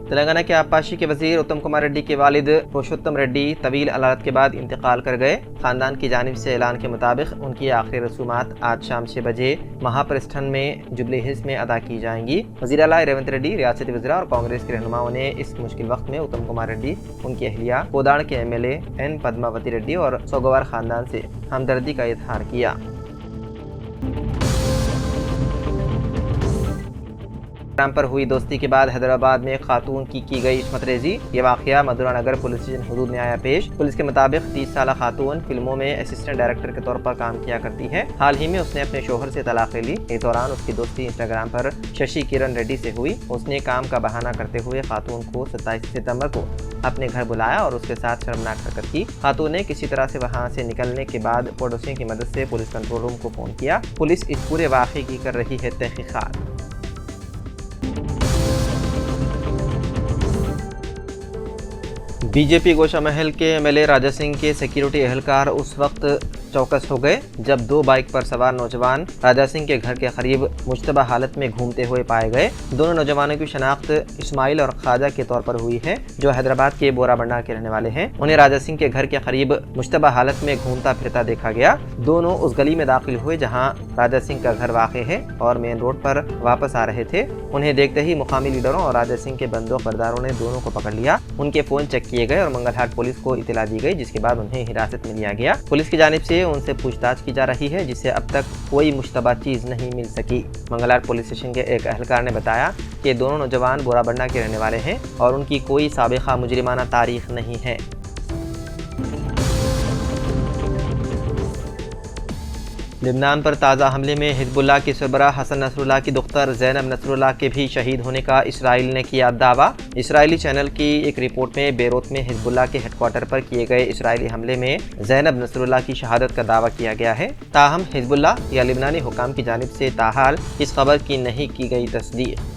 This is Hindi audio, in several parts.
तेलंगाना के आबपाशी के वजीर उत्तम कुमार रेड्डी के वालिद पुरुषोत्तम रेड्डी तवील अलालत के बाद इंतकाल कर गए। खानदान की जानिब से ऐलान के मुताबिक उनकी आखिरी रसूमात आज शाम 6 बजे महाप्रस्थन में जुबली हिल्स में अदा की जाएंगी। वज़ीर आला रेवंत रेड्डी, रियासती वज़रा और कांग्रेस के रहनुमाओं ने इस मुश्किल वक्त में उत्तम कुमार रेड्डी, उनकी अहलिया, कोदाड़ के MLA N पद्मावती रेड्डी और सोगवार खानदान से हमदर्दी का इजहार किया। ग्राम पर हुई दोस्ती के बाद हैदराबाद में खातून की गई इस्मत रेजी। ये वाकया मधुरा नगर पुलिस स्टेशन हदूद में आया पेश। पुलिस के मुताबिक 30 साल खातून फिल्मों में असिस्टेंट डायरेक्टर के तौर पर काम किया करती है। हाल ही में उसने अपने शोहर से तलाक ले ली। इस दौरान उसकी दोस्ती इंस्टाग्राम पर शशि किरण रेड्डी से हुई। उसने काम का बहाना करते हुए खातून को 27 सितंबर को अपने घर बुलाया और उसके साथ शर्मनाक हरकत की। खातून ने किसी तरह से वहां से निकलने के बाद पड़ोसियों की मदद से पुलिस कंट्रोल रूम को फोन किया। पुलिस इस पूरे वाक़े की कर रही है तहकीकात। बीजेपी गोशा महल के MLA राजा सिंह के सिक्योरिटी एहलकार उस वक्त चौकस हो गए जब 2 बाइक पर सवार नौजवान राजा सिंह के घर के करीब मुश्तबा हालत में घूमते हुए पाए गए। दोनों नौजवानों की शनाख्त इस्माइल और ख्वाजा के तौर पर हुई है, जो हैदराबाद के बोराबंडा के रहने वाले हैं। उन्हें राजा सिंह के घर के करीब मुश्तबा हालत में घूमता फिरता देखा गया। दोनों उस गली में दाखिल हुए जहां राजा सिंह का घर वाक़ है और मेन रोड पर वापस आ रहे थे। उन्हें देखते ही मुकामी लीडरों और राजा सिंह के बंदूक बरदारों ने दोनों को पकड़ लिया। उनके फ़ोन चेक किए गए और मंगलहाट पुलिस को इतला दी गई, जिसके बाद उन्हें हिरासत में लिया गया। पुलिस की जानिब से उनसे पूछताछ की जा रही है, जिससे अब तक कोई मुश्तबा चीज़ नहीं मिल सकी। मंगलहाट पुलिस स्टेशन के एक एहलकार ने बताया कि दोनों नौजवान बोराबंडा के रहने वाले हैं और उनकी कोई साबिक़ा मुजरिमाना तारीख नहीं है। लिबनान पर ताज़ा हमले में हिजबुल्लाह के सरबराह हसन नसरुल्लाह की दुख्तर ज़ैनब नसरुल्लाह के भी शहीद होने का इसराइल ने किया दावा। इसराइली चैनल की एक रिपोर्ट में बेरूत में हिजबुल्लाह के हेडक्वार्टर पर किए गए इसराइली हमले में ज़ैनब नसरुल्लाह की शहादत का दावा किया गया है। ताहम हिजबुल्लाह या लिबनानी हुकाम की जानिब से ताहाल इस खबर की नहीं की गई तस्दीक।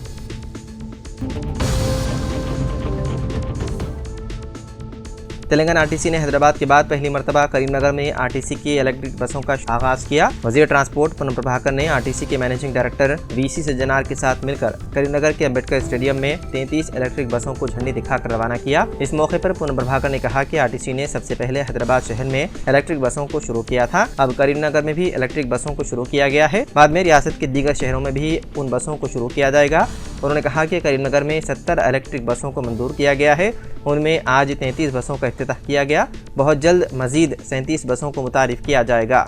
तेलंगाना RTC ने हैदराबाद के बाद पहली मरतबा करीमनगर में RTC की इलेक्ट्रिक बसों का आगाज़ किया। वज़ीर ट्रांसपोर्ट पूनम प्रभाकर ने RTC के मैनेजिंग डायरेक्टर VC सज्जनार के साथ मिलकर करीमनगर के अम्बेडकर स्टेडियम में 33 इलेक्ट्रिक बसों को झंडी दिखाकर रवाना किया। इस मौके पर पूनम प्रभाकर ने कहा कि RTC ने सबसे पहले हैदराबाद शहर में इलेक्ट्रिक बसों को शुरू किया था। अब करीमनगर में भी इलेक्ट्रिक बसों को शुरू किया गया है। बाद में रियासत के दीगर शहरों में भी उन बसों को शुरू किया जाएगा। उन्होंने कहा कि करीमनगर में 70 इलेक्ट्रिक बसों को मंजूर किया गया है। उनमें आज 33 बसों का इफ्तिताह किया गया। बहुत जल्द मजीद 37 बसों को मुतारिफ किया जाएगा।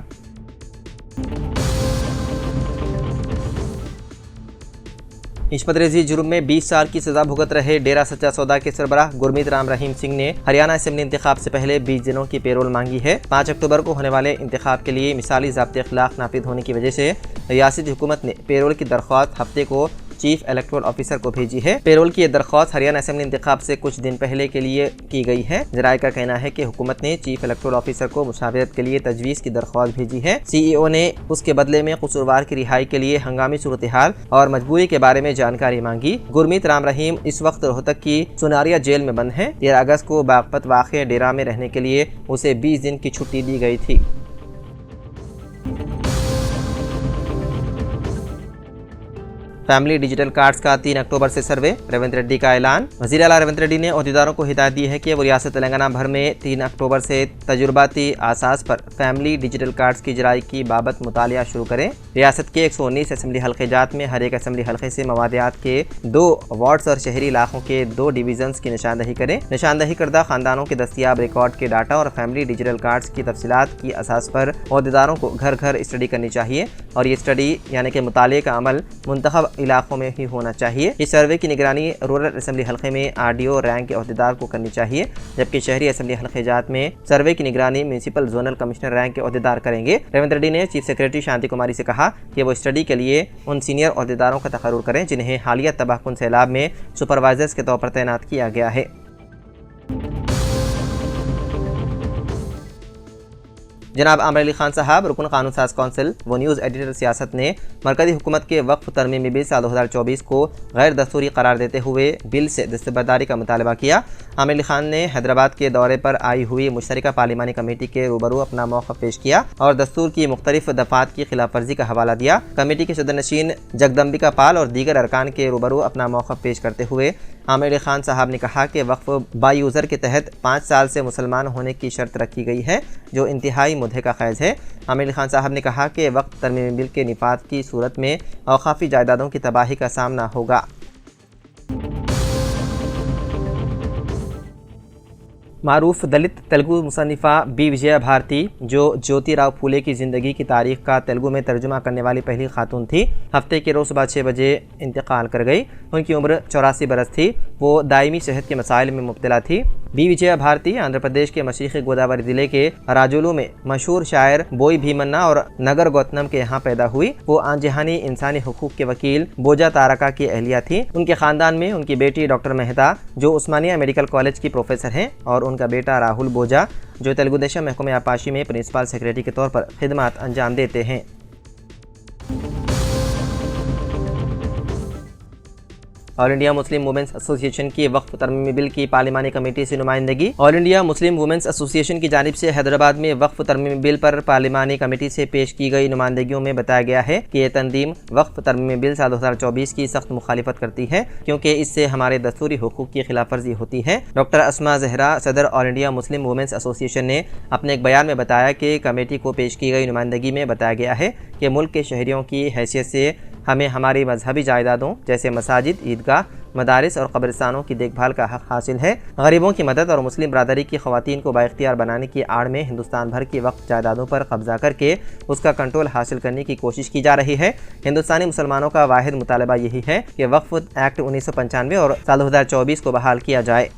इस्मत रेजी जुर्म में 20 साल की सजा भुगत रहे डेरा सच्चा सौदा के सरबराह गुरमीत राम रहीम सिंह ने हरियाणा असेंबली इंतखाब से पहले 20 दिनों की पेरोल मांगी है। 5 अक्टूबर को होने वाले इंतखाब के लिए मिसाली ज़ाब्ते खिलाफ नाफिद होने की वजह से रियासती हुकूमत ने पेरोल की दरख्वास्त हफ्ते को चीफ इलेक्टोरल ऑफिसर को भेजी है। पेरोल की यह दरख्वास्त हरियाणा असेंबली इंतखाब से कुछ दिन पहले के लिए की गई है। जराये का कहना है कि हुकूमत ने चीफ इलेक्टोरल ऑफिसर को मुशावरत के लिए तजवीज़ की दरख्वास्त भेजी है। CEO ने उसके बदले में कसूरवार की रिहाई के लिए हंगामी सूरत हाल और मजबूरी के बारे में जानकारी मांगी। गुरमीत राम रहीम इस वक्त रोहतक की सुनारिया जेल में बंद है। 13 अगस्त को बागपत वाक़े डेरा में रहने के लिए उसे 20 दिन की छुट्टी दी गई थी। फैमिली डिजिटल कार्ड्स का 3 अक्टूबर से सर्वे, रेवंत रेड्डी का ऐलान। वज़ीर आला रेवंत रेड्डी ने ओहदेदारों को हिदायत दी है कि वो रियासत तेलंगाना भर में 3 अक्टूबर से तजुर्बाती आसास पर फैमिली डिजिटल कार्ड्स की जराई की बाबत मुतालिया शुरू करें। रियासत के 119 असम्बली हल्के जात में हर एक असम्बली हल्के से मवादियात के 2 वार्ड्स और शहरी इलाकों के 2 डिवीजन्स की निशानदही करें। निशानदही करदा खानदानों के दस्तियाब रिकॉर्ड के डाटा और फैमिली डिजिटल कार्ड्स की तफसीलात की असास पर ओहदेदारों को घर घर स्टडी करनी चाहिए और ये स्टडी यानी कि मुताले का अमल मुंतखब इलाकों में ही होना चाहिए। इस सर्वे की निगरानी रूरल असम्बली हल्के में RDO रैंक के ओहदेदार को करनी चाहिए, जबकि शहरी असम्बली हल्के जात में सर्वे की निगरानी म्यूनिसिपल जोनल कमिश्नर रैंक के ओहदेदार करेंगे। रेवंत रेड्डी ने चीफ सेक्रेटरी शांति कुमारी से कहा कि वो स्टडी के लिए उन सीनियर ओहदेदारों का तकर्रुर करें जिन्हें हालिया तबाहकुन सैलाब में सुपरवाइजर्स के तौर पर तैनात किया गया है। जनाब आमिर अली खान साहब, रुकन कानून साज कौंसिल व न्यूज़ एडिटर सियासत ने मरकज़ी हुकूमत के वक्फ तरमीमी बिल साल 2024 को गैर दस्तूरी करार देते हुए बिल से दस्तबरदारी का मुतालबा किया। आमिर अली खान ने हैदराबाद के दौरे पर आई हुई मुश्तरका पार्लिमानी कमेटी के रूबरू अपना मौक़िफ़ पेश किया और दस्तूर की मुख्तलिफ दफ़ात की खिलाफ वर्जी का हवाला दिया। कमेटी के सदरनशीन जगदम्बिका पाल और दीगर अरकान के रूबरू अपना मौक़िफ़ पेश करते हुए आमिर अली खान साहब ने कहा कि वक्फ बायूज़र के तहत 5 साल से मुसलमान होने की शर्त रखी गई है, जो इंतहाई मुद्दे का खैज़ है। आमिर अली खान साहब ने कहा कि वक्फ तरमीमी बिल के निफाद की सूरत में औक़ाफ़ी जायदादों की तबाही का सामना होगा। मारूफ दलित तेलुगु मुसन्निफ़ा बी विजया भारती, जो ज्योतिराव फूले की ज़िंदगी की तारीख़ का तेलुगु में तर्जुमा करने वाली पहली खातून थी, हफ्ते के रोज़ सुबह 6 बजे इंतकाल कर गई। उनकी उम्र 84 बरस थी। वो दायमी सेहत के मसाइल में मुब्तला थी। बी विजया भारती आंध्र प्रदेश के मशरिक़ी गोदावरी ज़िले के राजोलू में मशहूर शायर बोई भीमन्ना और नगर गौतम के यहाँ पैदा हुई। वो आनजहानी इंसानी हुकूक के वकील बोजा तारका की अहलिया थी। उनके ख़ानदान में उनकी बेटी डॉक्टर मेहता, जो उस्मानिया मेडिकल कॉलेज की प्रोफेसर हैं, और उनका बेटा राहुल बोजा, जो तेलुगु देशम महकमे आपाशी में प्रिंसिपल सेक्रेटरी के तौर पर खिदमत अंजाम देते हैं। All India Muslim women's association की वक्फ तरमीमी बिल की पार्लिमानी कमेटी से नुमाइंदगी। All India Muslim women's association की जानिब से हैदराबाद में वक्फ तरमीमी बिल पर पार्लिमानी कमेटी से पेश की गई नुमाइंदगियों में बताया गया है कि यह तंजीम वक्फ तरमीमी बिल साल 2024 की सख्त मुखालिफत करती है, क्योंकि इससे हमारे दस्तूरी हुकूक की खिलाफ वर्जी होती है। डॉक्टर अस्मा जहरा, सदर all India Muslim women's association ने अपने एक बयान में बताया कि कमेटी को पेश की गई नुमाइंदगी में बताया गया है कि मुल्क के शहरियों की हैसियत से हमें हमारी मजहबी जायदादों जैसे मसाजिद, ईदगाह, मदारिस और कब्रिस्तानों की देखभाल का हक़ हासिल है। गरीबों की मदद और मुस्लिम बरादरी की ख़वातीन को बाइख्तियार बनाने की आड़ में हिंदुस्तान भर की वक्फ जायदादों पर कब्जा करके उसका कंट्रोल हासिल करने की कोशिश की जा रही है। हिंदुस्तानी मुसलमानों का वाहिद मुतालबा यही है कि वक्फ एक्ट 1995 और साल 2024 को बहाल किया जाए।